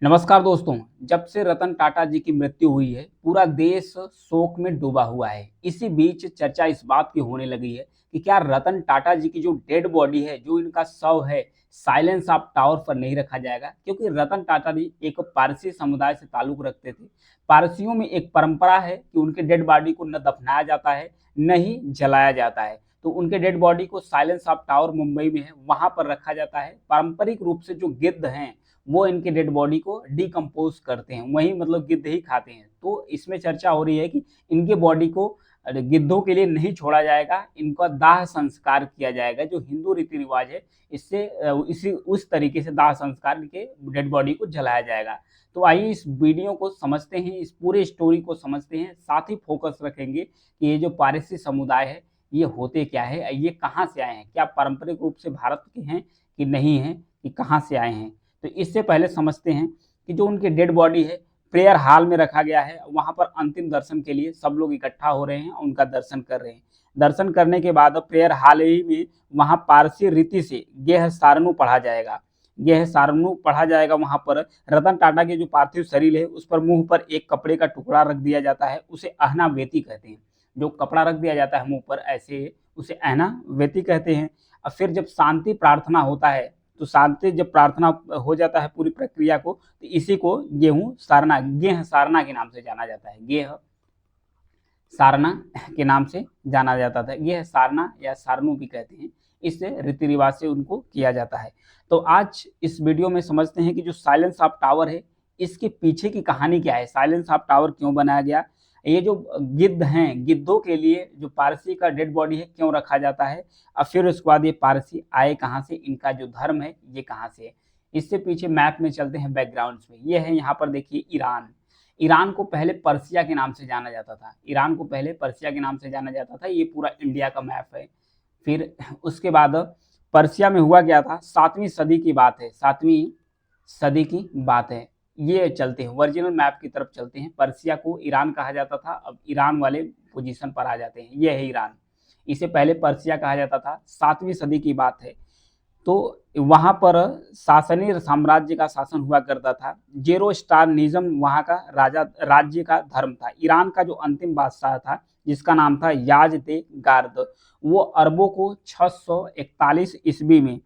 नमस्कार दोस्तों। जब से रतन टाटा जी की मृत्यु हुई है, पूरा देश शोक में डूबा हुआ है। इसी बीच चर्चा इस बात की होने लगी है कि क्या रतन टाटा जी की जो डेड बॉडी है, जो इनका शव है, साइलेंस ऑफ टावर पर नहीं रखा जाएगा? क्योंकि रतन टाटा जी एक पारसी समुदाय से ताल्लुक रखते थे। पारसियों में एक परंपरा है कि उनके डेड बॉडी को न दफनाया जाता है, न ही जलाया जाता है। तो उनके डेड बॉडी को साइलेंस ऑफ टावर मुंबई में है, वहां पर रखा जाता है। पारंपरिक रूप से जो गिद्ध हैं वो इनके डेड बॉडी को डिकम्पोज करते हैं, वही मतलब गिद्ध ही खाते हैं। तो इसमें चर्चा हो रही है कि इनके बॉडी को गिद्धों के लिए नहीं छोड़ा जाएगा, इनका दाह संस्कार किया जाएगा। जो हिंदू रीति रिवाज है, इससे इसी उस तरीके से दाह संस्कार के डेड बॉडी को जलाया जाएगा। तो आइए इस वीडियो को समझते हैं, इस पूरे स्टोरी को समझते हैं, साथ ही फोकस रखेंगे कि ये जो पारसी समुदाय है ये होते क्या है, ये कहाँ से आए हैं, क्या पारंपरिक रूप से भारत के हैं कि नहीं है, कि कहाँ से आए हैं। तो इससे पहले समझते हैं कि जो उनके डेड बॉडी है प्रेयर हॉल में रखा गया है, वहां पर अंतिम दर्शन के लिए सब लोग इकट्ठा हो रहे हैं, उनका दर्शन कर रहे हैं। दर्शन करने के बाद प्रेयर हॉल ही में वहां पारसी रीति से गेह सारनू पढ़ा जाएगा। गेह सारनू पढ़ा जाएगा। वहां पर रतन टाटा के जो पार्थिव शरीर है उस पर मुंह पर एक कपड़े का टुकड़ा रख दिया जाता है, उसे अहना वेती कहते हैं। जो कपड़ा रख दिया जाता है मुंह पर ऐसे, उसे अहना वेती कहते हैं। और फिर जब शांति प्रार्थना होता है, तो शांति जब प्रार्थना हो जाता है पूरी प्रक्रिया को, तो इसी को गेहूं सारना, गेह सारना के नाम से जाना जाता है। गेह सारना के नाम से जाना जाता था। गेह सारना या सारनू भी कहते हैं। इससे रीति रिवाज से उनको किया जाता है। तो आज इस वीडियो में समझते हैं कि जो साइलेंस ऑफ टावर है, इसके पीछे की कहानी क्या है, साइलेंस ऑफ टावर क्यों बनाया गया, ये जो गिद्ध हैं, गिद्धों के लिए जो पारसी का डेड बॉडी है क्यों रखा जाता है, और फिर उसके बाद ये पारसी आए कहाँ से, इनका जो धर्म है ये कहाँ से है। इससे पीछे मैप में चलते हैं, बैकग्राउंड में। ये है यहाँ पर देखिए ईरान। ईरान को पहले पर्सिया के नाम से जाना जाता था। ईरान को पहले पर्सिया के नाम से जाना जाता था। ये पूरा इंडिया का मैप है। फिर उसके बाद पर्सिया में हुआ क्या था, 7वीं सदी की बात है, 7वीं सदी की बात है। ये चलते हैं ओरिजिनल मैप की तरफ चलते हैं। पर्सिया को ईरान कहा जाता था, अब ईरान वाले पोजीशन पर आ जाते हैं। ये है ईरान, इसे पहले पर्सिया कहा जाता था। 7वीं सदी की बात है। तो वहां पर सासनी साम्राज्य का शासन हुआ करता था। जेरोस्ट्रानिज्म वहां का राजा राज्य का धर्म था। ईरान का जो अंतिम बादशाह था, जिसका नाम था याजते गार्द, वो अरबों को 641 ईस्वी में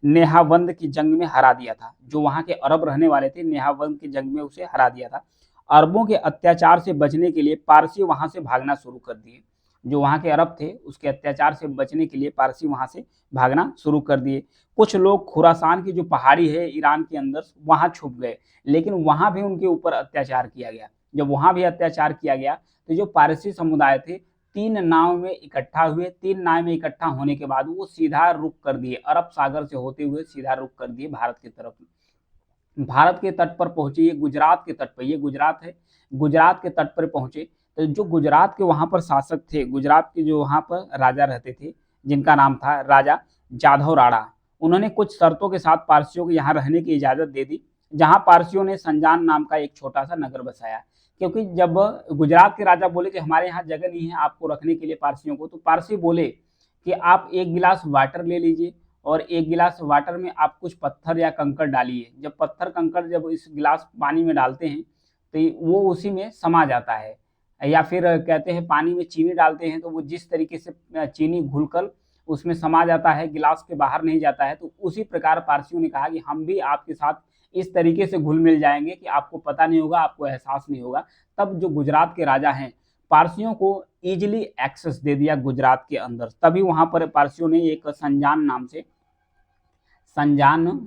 नेहावंद की जंग में हरा दिया था। जो वहां के अरब रहने वाले थे, नेहावंद की जंग में उसे हरा दिया था। अरबों के अत्याचार से बचने के लिए पारसी वहां से भागना शुरू कर दिए। जो वहां के अरब थे, उसके अत्याचार से बचने के लिए पारसी वहां से भागना शुरू कर दिए। कुछ लोग खुरासान की जो पहाड़ी है ईरान के अंदर, वहां छुप गए, लेकिन वहां भी उनके ऊपर अत्याचार किया गया। जब वहां भी अत्याचार किया गया, तो जो पारसी समुदाय थे 3 नाव में इकट्ठा हुए। 3 नाव में इकट्ठा होने के बाद वो सीधा रुख कर दिए, अरब सागर से होते हुए सीधा रुख कर दिए भारत की तरफ। भारत के तट पर पहुंचे, ये गुजरात के तट पर, ये गुजरात है, गुजरात के तट पर पहुंचे। तो जो गुजरात के वहां पर शासक थे, गुजरात के जो वहां पर राजा रहते थे, जिनका नाम था राजा जाधव राणा, उन्होंने कुछ शर्तों के साथ पारसियों को यहाँ रहने की इजाजत दे दी। जहां पारसियों ने संजान नाम का एक छोटा सा नगर बसाया। क्योंकि जब गुजरात के राजा बोले कि हमारे यहाँ जगह नहीं है आपको रखने के लिए पारसियों को, तो पारसी बोले कि आप एक गिलास वाटर ले लीजिए, और एक गिलास वाटर में आप कुछ पत्थर या कंकड़ डालिए। जब पत्थर कंकड़ जब इस गिलास पानी में डालते हैं, तो वो उसी में समा जाता है। या फिर कहते हैं पानी में चीनी डालते हैं, तो वो जिस तरीके से चीनी घुलकर उसमें समा जाता है, गिलास के बाहर नहीं जाता है। तो उसी प्रकार पारसियों ने कहा कि हम भी आपके साथ इस तरीके से घुल मिल जाएंगे कि आपको पता नहीं होगा, आपको एहसास नहीं होगा। तब जो गुजरात के राजा हैं, पारसियों को इजिली एक्सेस दे दिया गुजरात के अंदर। तभी वहां पर पारसियों ने एक संजान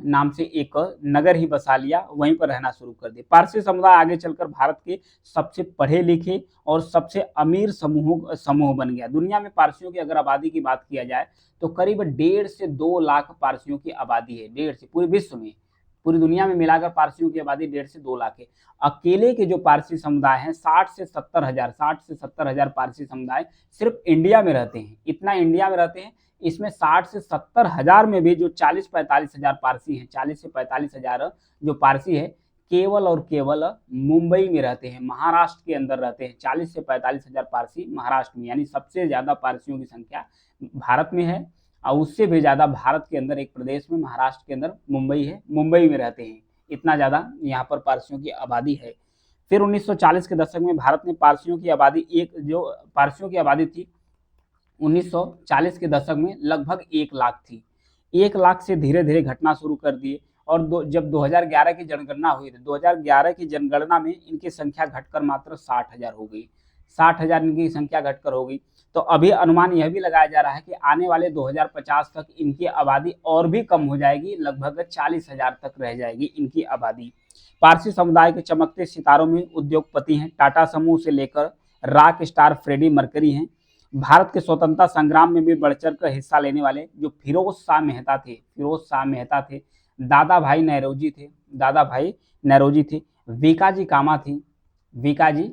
नाम से एक नगर ही बसा लिया, वहीं पर रहना शुरू कर दिया। पारसी समुदाय आगे चलकर भारत के सबसे पढ़े लिखे और सबसे अमीर समूह बन गया। दुनिया में पारसियों की अगर आबादी की बात किया जाए, तो करीब 1.5 से 2 लाख पारसियों की आबादी है। 1.5 से, पूरे विश्व में, पूरी दुनिया में मिलाकर पारसियों की आबादी 1.5 से 2 लाख है। अकेले के जो पारसी समुदाय हैं 60 से 70 हजार पारसी समुदाय सिर्फ इंडिया में रहते हैं। इतना इंडिया में रहते हैं। इसमें 60 से 70 हजार में भी जो 40-45 हजार पारसी हैं, 40 से 45 हजार जो पारसी है, केवल और केवल मुंबई में रहते हैं, महाराष्ट्र के अंदर रहते हैं। 40 से 45 हजार पारसी महाराष्ट्र में, यानी सबसे ज्यादा पारसियों की संख्या भारत में है। और उससे भी ज्यादा भारत के अंदर एक प्रदेश में, महाराष्ट्र के अंदर मुंबई है, मुंबई में रहते हैं। इतना ज़्यादा यहाँ पर पारसियों की आबादी है। फिर 1940 के दशक में भारत ने पारसियों की आबादी पारसियों की आबादी थी 1940 के दशक में लगभग 1 लाख थी। 1 लाख से धीरे धीरे घटना शुरू कर दिए और जब 2011 की जनगणना हुई थी, 2011 की जनगणना में इनकी संख्या घटकर मात्र 60,000 हो गई। 60,000 इनकी संख्या घटकर हो गई। तो अभी अनुमान यह भी लगाया जा रहा है कि आने वाले 2050 तक इनकी आबादी और भी कम हो जाएगी, लगभग 40,000 तक रह जाएगी इनकी आबादी। पारसी समुदाय के चमकते सितारों में उद्योगपति हैं, टाटा समूह से लेकर रॉक स्टार फ्रेडी मर्करी हैं। भारत के स्वतंत्रता संग्राम में भी बढ़ चढ़ कर हिस्सा लेने वाले जो फिरोज शाह मेहता थे, दादा भाई नौरोजी थे, वीकाजी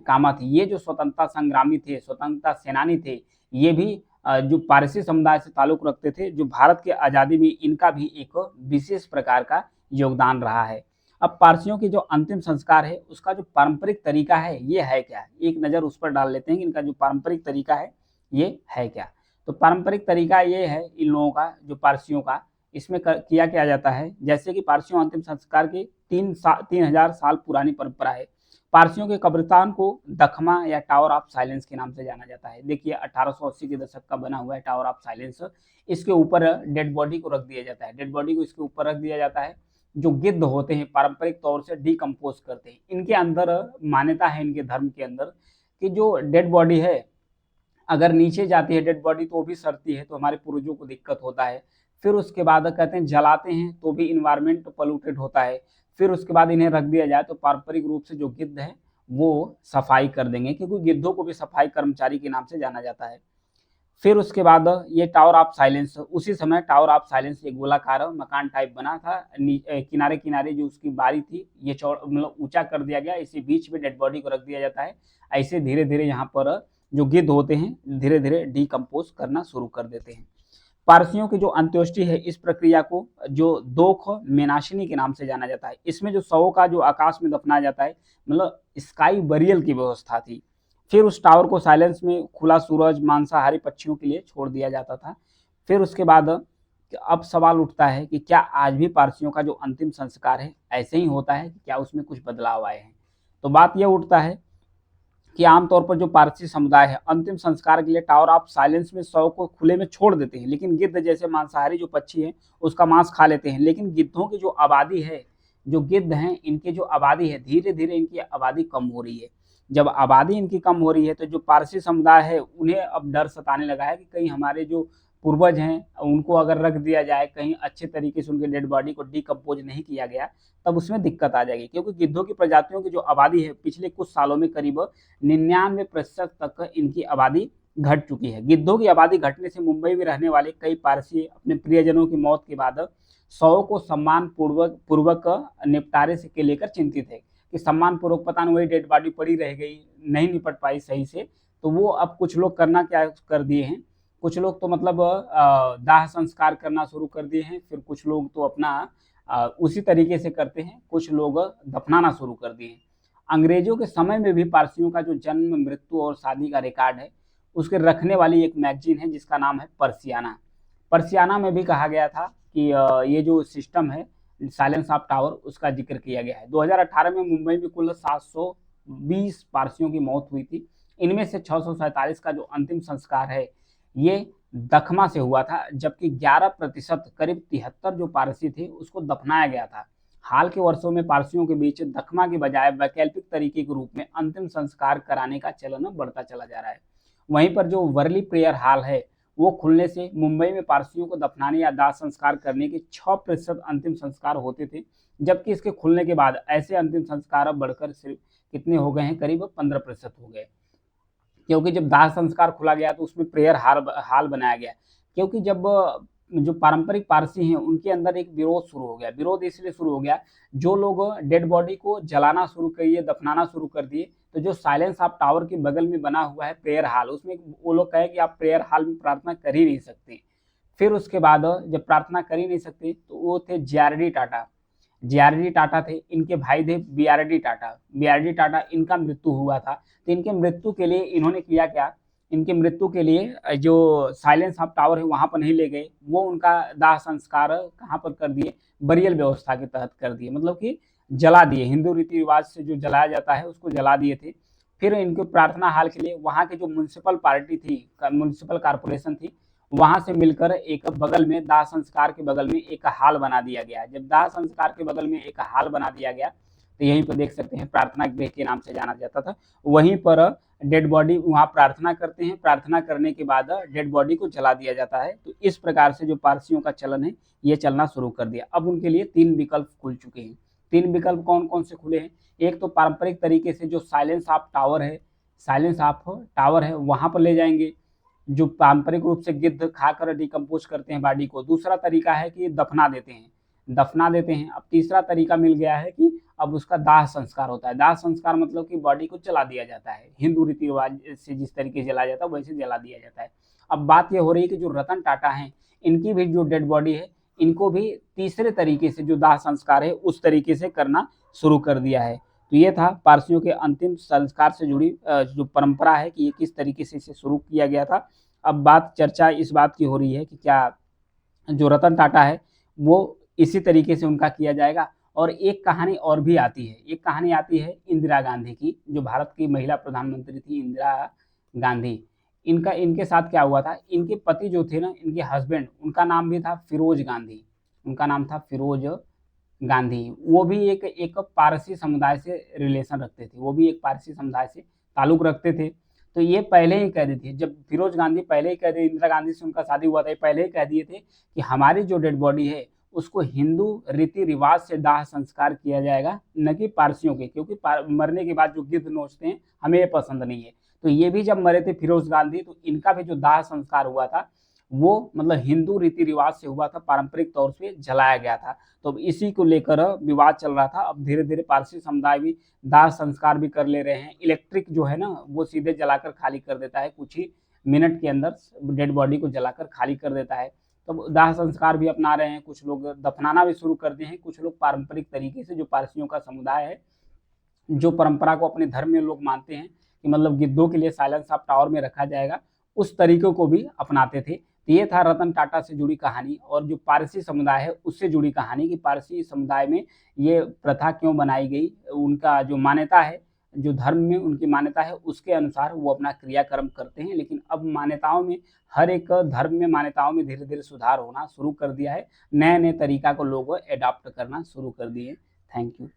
कामा थी। ये जो स्वतंत्रता संग्रामी थे, स्वतंत्रता सेनानी थे, ये भी जो पारसी समुदाय से ताल्लुक रखते थे, जो भारत की आज़ादी में इनका भी एक विशेष प्रकार का योगदान रहा है। अब पारसियों की जो अंतिम संस्कार है उसका जो पारंपरिक तरीका है ये है क्या, एक नज़र उस पर डाल लेते हैं कि इनका जो पारंपरिक तरीका है ये है क्या। तो पारंपरिक तरीका ये है इन लोगों का, जो पारसियों का, इसमें किया क्या जाता है, जैसे कि पारसियों अंतिम संस्कार की 3,000 साल पुरानी परंपरा है। पारसियों के कब्रिस्तान को दखमा या टावर ऑफ साइलेंस के नाम से जाना जाता है। देखिए 1880 के दशक का बना हुआ है टावर ऑफ साइलेंस। इसके ऊपर डेड बॉडी को रख दिया जाता है, डेड बॉडी को इसके ऊपर रख दिया जाता है। जो गिद्ध होते हैं पारंपरिक तौर से डिकम्पोज करते हैं। इनके अंदर मान्यता है, इनके धर्म के अंदर, कि जो डेड बॉडी है अगर नीचे जाती है डेड बॉडी तो वो भी सड़ती है, तो हमारे पूर्वजों को दिक्कत होता है। फिर उसके बाद कहते हैं जलाते हैं तो भी इन्वायरमेंट पोल्यूटेड होता है। फिर उसके बाद इन्हें रख दिया जाए तो पारंपरिक रूप से जो गिद्ध है वो सफाई कर देंगे, क्योंकि गिद्धों को भी सफाई कर्मचारी के नाम से जाना जाता है। फिर उसके बाद ये टावर ऑफ साइलेंस, उसी समय टावर ऑफ साइलेंस एक गोलाकार मकान टाइप बना था, किनारे किनारे जो उसकी बारी थी ये मतलब ऊंचा कर दिया गया, इसी बीच में डेड बॉडी को रख दिया जाता है। ऐसे धीरे धीरे यहाँ पर जो गिद्ध होते हैं धीरे धीरे डिकम्पोज करना शुरू कर देते हैं। पारसियों की जो अंत्येष्टि है इस प्रक्रिया को जो दोख मेनाशिनी के नाम से जाना जाता है। इसमें जो शवों का जो आकाश में दफनाया जाता है, मतलब स्काई बरियल की व्यवस्था थी। फिर उस टावर को साइलेंस में खुला सूरज मांसाहारी पक्षियों के लिए छोड़ दिया जाता था। फिर उसके बाद अब सवाल उठता है कि क्या आज भी पारसियों का जो अंतिम संस्कार है ऐसे ही होता है, कि क्या उसमें कुछ बदलाव आए हैं। तो बात यह उठता है कि आमतौर पर जो पारसी समुदाय है अंतिम संस्कार के लिए टावर ऑफ साइलेंस में शव को खुले में छोड़ देते हैं, लेकिन गिद्ध जैसे मांसाहारी जो पक्षी है उसका मांस खा लेते हैं। लेकिन गिद्धों की जो आबादी है, जो गिद्ध हैं इनकी जो आबादी है, धीरे धीरे इनकी आबादी कम हो रही है। जब आबादी इनकी कम हो रही है तो जो पारसी समुदाय है उन्हें अब डर सताने लगा है कि कहीं हमारे जो पूर्वज हैं उनको अगर रख दिया जाए, कहीं अच्छे तरीके से उनके डेड बॉडी को डिकम्पोज नहीं किया गया, तब उसमें दिक्कत आ जाएगी। क्योंकि गिद्धों की प्रजातियों की जो आबादी है पिछले कुछ सालों में करीब 99% तक इनकी आबादी घट चुकी है। गिद्धों की आबादी घटने से मुंबई में रहने वाले कई पारसी अपने प्रियजनों की मौत के बाद शवों को सम्मान पूर्वक निपटारे से के लेकर चिंतित है कि सम्मान पूर्वक पता नहीं वही डेड बॉडी पड़ी रह गई, नहीं निपट पाई सही से। तो वो अब कुछ लोग करना क्या कर दिए हैं, कुछ लोग तो मतलब दाह संस्कार करना शुरू कर दिए हैं। फिर कुछ लोग तो अपना उसी तरीके से करते हैं, कुछ लोग दफनाना शुरू कर दिए हैं। अंग्रेजों के समय में भी पारसियों का जो जन्म मृत्यु और शादी का रिकॉर्ड है उसके रखने वाली एक मैगजीन है जिसका नाम है पर्सियाना। पर्सियाना में भी कहा गया था कि ये जो सिस्टम है साइलेंस ऑफ टावर उसका जिक्र किया गया है। 2018 में मुंबई में कुल 720 पारसियों की मौत हुई थी। इनमें से 647 का जो अंतिम संस्कार है ये दखमा से हुआ था, जबकि 11% करीब 73 जो पारसी थे उसको दफनाया गया था। हाल के वर्षों में पारसियों के बीच दखमा के बजाय वैकल्पिक तरीके के रूप में अंतिम संस्कार कराने का चलन बढ़ता चला जा रहा है। वहीं पर जो वर्ली प्रेयर हॉल है वो खुलने से मुंबई में पारसियों को दफनाने या दाह संस्कार करने के 6% अंतिम संस्कार होते थे, जबकि इसके खुलने के बाद ऐसे अंतिम संस्कार अब बढ़कर सिर्फ कितने हो गए हैं, करीब 15% हो गए। क्योंकि जब दाह संस्कार खुला गया तो उसमें प्रेयर हाल बनाया गया। क्योंकि जब जो पारंपरिक पारसी हैं उनके अंदर एक विरोध शुरू हो गया। विरोध इसलिए शुरू हो गया, जो लोग डेड बॉडी को जलाना शुरू करिए, दफनाना शुरू कर दिए, तो जो साइलेंस ऑफ टावर के बगल में बना हुआ है प्रेयर हाल, उसमें वो लोग कहे कि आप प्रेयर हाल में प्रार्थना कर ही नहीं सकते। फिर उसके बाद जब प्रार्थना कर ही नहीं सकते तो वो थे जेआरडी टाटा। जेआरडी टाटा थे, इनके भाई थे बीआरडी टाटा। बीआरडी टाटा इनका मृत्यु हुआ था, तो इनके मृत्यु के लिए इन्होंने किया क्या, इनके मृत्यु के लिए जो साइलेंस ऑफ टावर है वहाँ पर नहीं ले गए, वो उनका दाह संस्कार कहाँ पर कर दिए, बरियल व्यवस्था के तहत कर दिए। मतलब कि जला दिए, हिंदू रीति रिवाज से जो जलाया जाता है उसको जला दिए थे। फिर इनके प्रार्थना हाल के लिए वहाँ की जो म्यूनसिपल पार्टी थी, म्यूनसिपल कॉर्पोरेशन थी, वहां से मिलकर एक बगल में दाह संस्कार के बगल में एक हाल बना दिया गया। जब दाह संस्कार के बगल में एक हाल बना दिया गया तो यहीं पर देख सकते हैं प्रार्थना गृह के नाम से जाना जाता था। वहीं पर डेड बॉडी वहाँ प्रार्थना करते हैं, प्रार्थना करने के बाद डेड बॉडी को जला दिया जाता है। तो इस प्रकार से जो पारसियों का चलन है ये चलना शुरू कर दिया। अब उनके लिए 3 विकल्प खुल चुके हैं। 3 विकल्प कौन कौन से खुले हैं? एक तो पारंपरिक तरीके से जो साइलेंस ऑफ टावर है, साइलेंस ऑफ टावर है वहां पर ले जाएंगे, जो पारंपरिक रूप से गिद्ध खाकर डिकम्पोज करते हैं बॉडी को। दूसरा तरीका है कि दफना देते हैं, दफना देते हैं। अब तीसरा तरीका मिल गया है कि अब उसका दाह संस्कार होता है। दाह संस्कार मतलब कि बॉडी को जला दिया जाता है, हिंदू रीति रिवाज से जिस तरीके से जला जाता है वैसे जला दिया जाता है। अब बात यह हो रही है कि जो रतन टाटा हैं इनकी भी जो डेड बॉडी है इनको भी तीसरे तरीके से जो दाह संस्कार है उस तरीके से करना शुरू कर दिया है। तो ये था पारसियों के अंतिम संस्कार से जुड़ी जो परंपरा है कि ये किस तरीके से इसे शुरू किया गया था। अब बात चर्चा इस बात की हो रही है कि क्या जो रतन टाटा है वो इसी तरीके से उनका किया जाएगा। और एक कहानी और भी आती है, एक कहानी आती है इंदिरा गांधी की, जो भारत की महिला प्रधानमंत्री थी इंदिरा गांधी। इनके साथ क्या हुआ था, इनके पति जो थे ना, इनके हस्बैंड, उनका नाम भी था फिरोज गांधी, उनका नाम था फिरोज गांधी। वो भी एक पारसी समुदाय से रिलेशन रखते थे, वो भी एक पारसी समुदाय से ताल्लुक रखते थे। तो ये पहले ही कह दिए थे, जब फिरोज गांधी पहले ही कह दिए, इंदिरा गांधी से उनका शादी हुआ था, ये पहले ही कह दिए थे कि हमारी जो डेड बॉडी है उसको हिंदू रीति रिवाज से दाह संस्कार किया जाएगा, न कि पारसियों के, क्योंकि मरने के बाद जो गिद्ध नोचते हैं हमें ये पसंद नहीं है। तो ये भी जब मरे थे फिरोज गांधी तो इनका भी जो दाह संस्कार हुआ था वो मतलब हिंदू रीति रिवाज से हुआ था, पारंपरिक तौर से जलाया गया था। तो इसी को लेकर विवाद चल रहा था। अब धीरे धीरे पारसी समुदाय भी दाह संस्कार भी कर ले रहे हैं। इलेक्ट्रिक जो है ना वो सीधे जलाकर खाली कर देता है, कुछ ही मिनट के अंदर डेड बॉडी को जलाकर खाली कर देता है। तो दाह संस्कार भी अपना रहे हैं, कुछ लोग दफनाना भी शुरू कर दिए हैं, कुछ लोग पारंपरिक तरीके से, जो पारसियों का समुदाय है, जो परंपरा को अपने धर्म में लोग मानते हैं कि मतलब गिद्धों के लिए साइलेंस ऑफ टावर में रखा जाएगा, उस तरीकों को भी अपनाते थे। तो ये था रतन टाटा से जुड़ी कहानी और जो पारसी समुदाय है उससे जुड़ी कहानी कि पारसी समुदाय में ये प्रथा क्यों बनाई गई। उनका जो मान्यता है, जो धर्म में उनकी मान्यता है उसके अनुसार वो अपना क्रियाक्रम करते हैं। लेकिन अब मान्यताओं में, हर एक धर्म में मान्यताओं में धीरे धीरे सुधार होना शुरू कर दिया है, नए नए तरीका को लोग एडॉप्ट करना शुरू कर दिए। Thank you.